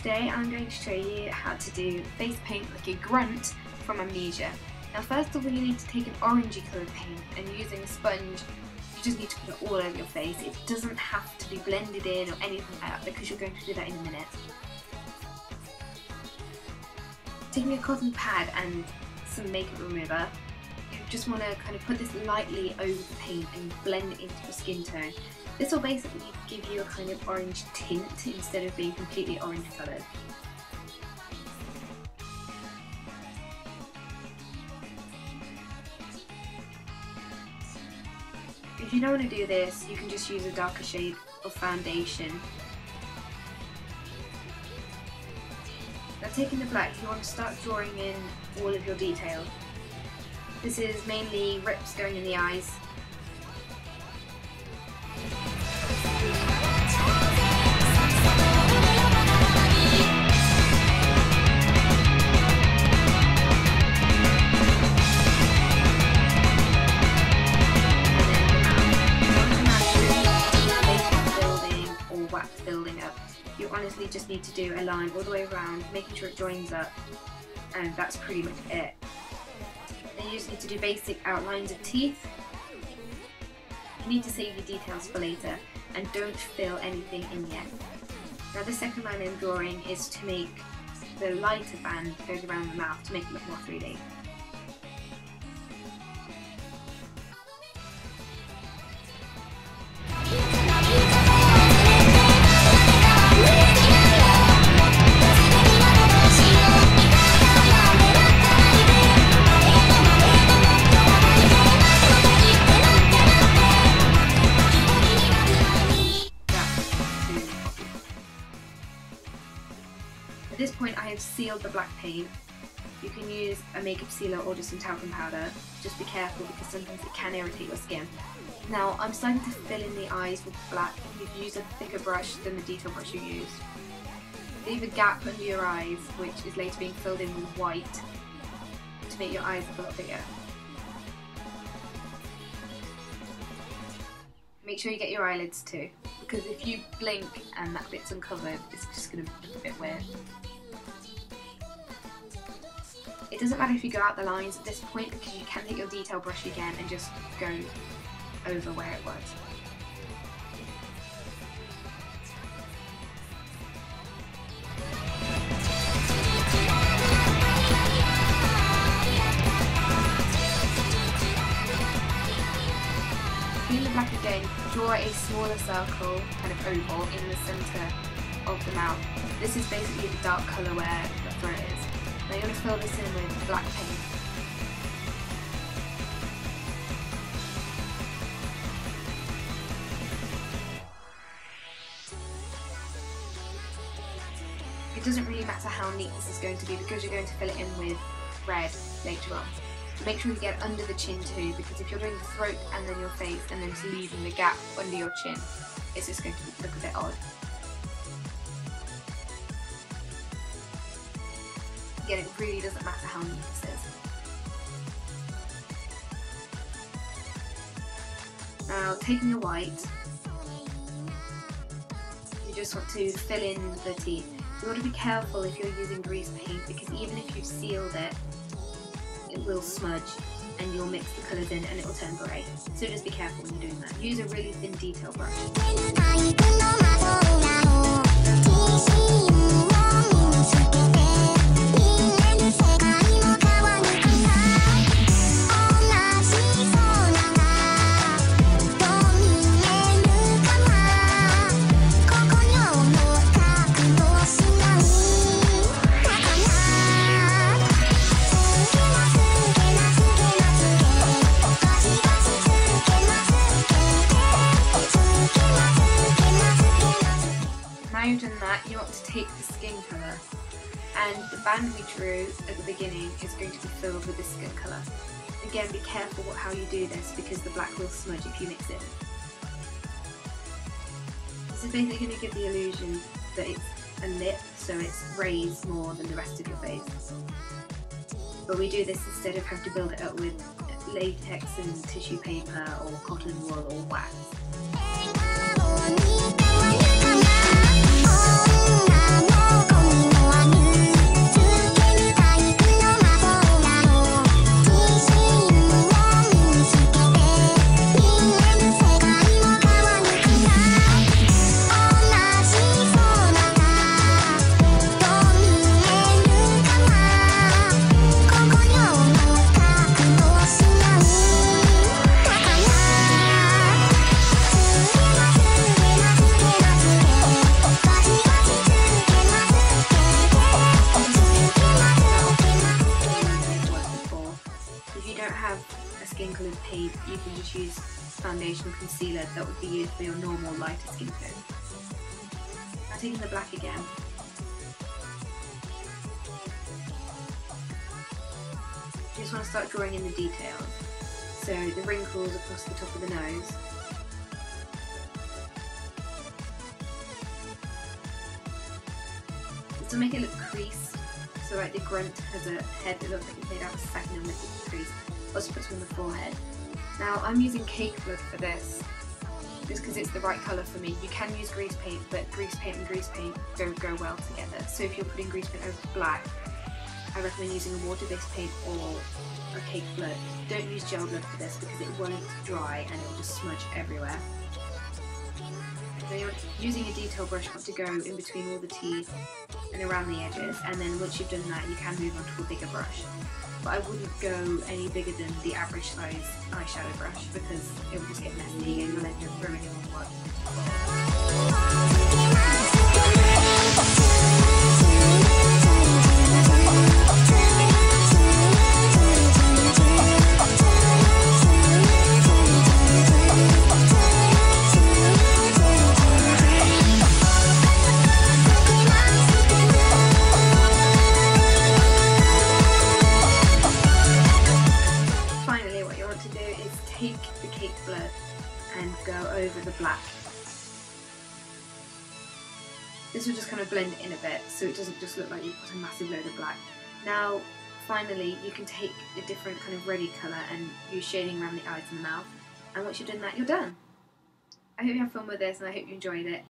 Today I'm going to show you how to do face paint like a Grunt from Amnesia. Now first of all you need to take an orangey coloured paint, and using a sponge you just need to put it all over your face. It doesn't have to be blended in or anything like that because you're going to do that in a minute. Taking a cotton pad and some makeup remover, you just want to kind of put this lightly over the paint and blend it into your skin tone. This will basically give you a kind of orange tint instead of being completely orange coloured. If you don't want to do this, you can just use a darker shade of foundation. Now taking the black, you want to start drawing in all of your detail. This is mainly rips going in the eyes. You honestly just need to do a line all the way around, making sure it joins up, and that's pretty much it. Then you just need to do basic outlines of teeth. You need to save your details for later, and don't fill anything in yet. Now the second line I'm drawing is to make the lighter band that goes around the mouth to make it look more 3D. At this point I have sealed the black paint. You can use a makeup sealer or just some talcum powder. Just be careful because sometimes it can irritate your skin. Now I'm starting to fill in the eyes with black. You can use a thicker brush than the detail brush you used. Leave a gap under your eyes, which is later being filled in with white to make your eyes a little bigger. Make sure you get your eyelids too, because if you blink and that bit's uncovered, it's just going to look a bit weird. It doesn't matter if you go out the lines at this point because you can take your detail brush again and just go over where it was. Clean the black again, draw a smaller circle, kind of oval, in the centre of the mouth. This is basically the dark colour where the throat is. Now you're going to fill this in with black paint. It doesn't really matter how neat this is going to be because you're going to fill it in with red later on. Make sure you get under the chin too, because if you're doing the throat and then your face and then just leaving the gap under your chin, it's just going to look a bit odd. Again, it really doesn't matter how neat this is. Now, taking the white, you just want to fill in the teeth. You want to be careful if you're using grease paint because even if you've sealed it, it will smudge and you'll mix the colours in and it will turn grey. So just be careful when you're doing that. Use a really thin detail brush. Now you've done that, you want to take the skin colour, and the band we drew at the beginning is going to be filled with the skin colour. Again, be careful how you do this because the black will smudge if you mix it. This is basically going to give the illusion that it's a lip, so it's raised more than the rest of your face. But we do this instead of having to build it up with latex and tissue paper or cotton wool or wax. foundation or concealer that would be used for your normal lighter skin tone. Now taking the black again, you just want to start drawing in the details. So the wrinkles across the top of the nose. To make it look creased, so like the Grunt has a head that looks like it's made out of satin and liquid crease. Also put some on the forehead. Now I'm using cake blood for this, just because it's the right colour for me. You can use grease paint, but grease paint and grease paint don't go well together. So if you're putting grease paint over black, I recommend using a water-based paint or a cake blood. Don't use gel blood for this because it won't dry and it will just smudge everywhere. So you're using a detail brush to go in between all the teeth and around the edges, and then once you've done that you can move on to a bigger brush. But I wouldn't go any bigger than the average size eyeshadow brush because it will just get messy and you'll end up ruining your work. Take the cake blood and go over the black. This will just kind of blend it in a bit so it doesn't just look like you've got a massive load of black. Now finally you can take a different kind of reddy colour and use shading around the eyes and the mouth, and once you've done that you're done. I hope you have fun with this and I hope you enjoyed it.